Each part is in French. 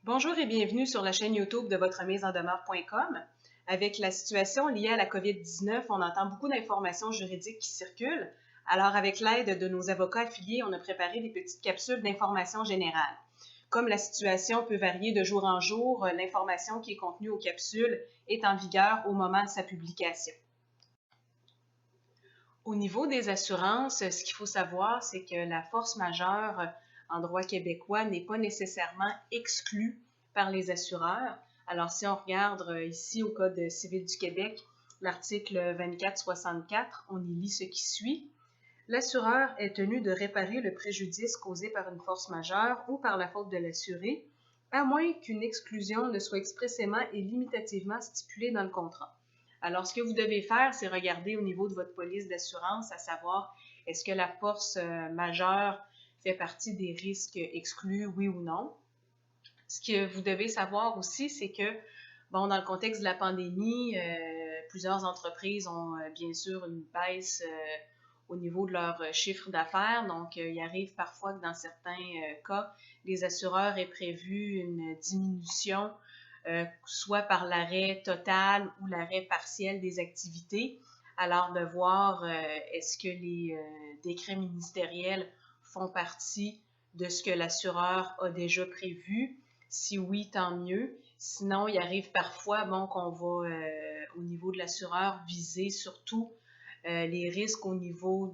Bonjour et bienvenue sur la chaîne YouTube de VotreMiseEnDemeure.com. Avec la situation liée à la COVID-19, on entend beaucoup d'informations juridiques qui circulent. Alors, avec l'aide de nos avocats affiliés, on a préparé des petites capsules d'informations générales. Comme la situation peut varier de jour en jour, l'information qui est contenue aux capsules est en vigueur au moment de sa publication. Au niveau des assurances, ce qu'il faut savoir, c'est que la force majeure en droit québécois n'est pas nécessairement exclue par les assureurs. Alors, si on regarde ici au Code civil du Québec, l'article 2464, on y lit ce qui suit. L'assureur est tenu de réparer le préjudice causé par une force majeure ou par la faute de l'assuré, à moins qu'une exclusion ne soit expressément et limitativement stipulée dans le contrat. Alors, ce que vous devez faire, c'est regarder au niveau de votre police d'assurance, à savoir, est-ce que la force majeure fait partie des risques exclus, oui ou non. Ce que vous devez savoir aussi, c'est que, bon, dans le contexte de la pandémie, plusieurs entreprises ont bien sûr une baisse au niveau de leur chiffre d'affaires. Donc, il arrive parfois que dans certains cas, les assureurs aient prévu une diminution soit par l'arrêt total ou l'arrêt partiel des activités. Alors, de voir est-ce que les décrets ministériels font partie de ce que l'assureur a déjà prévu. Si oui, tant mieux. Sinon, il arrive parfois qu'on va, au niveau de l'assureur, viser surtout les risques au niveau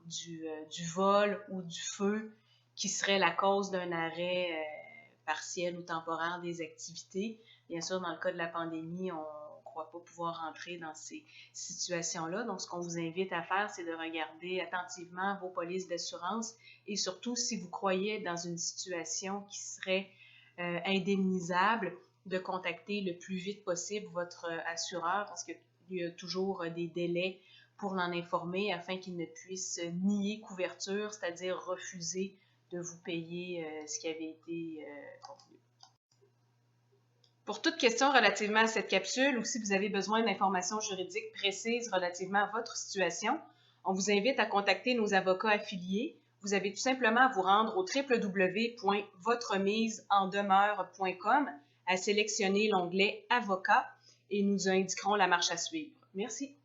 du vol ou du feu qui serait la cause d'un arrêt partiel ou temporaire des activités. Bien sûr, dans le cas de la pandémie, on ne croit pas pouvoir entrer dans ces situations-là. Donc, ce qu'on vous invite à faire, c'est de regarder attentivement vos polices d'assurance et surtout, si vous croyez dans une situation qui serait indemnisable, de contacter le plus vite possible votre assureur parce qu'il y a toujours des délais pour l'en informer afin qu'il ne puisse nier couverture, c'est-à-dire refuser de vous payer ce qui avait été contenu. Pour toute question relativement à cette capsule ou si vous avez besoin d'informations juridiques précises relativement à votre situation, on vous invite à contacter nos avocats affiliés. Vous avez tout simplement à vous rendre au www.VotreMiseEnDemeure.com, à sélectionner l'onglet Avocats et nous indiquerons la marche à suivre. Merci.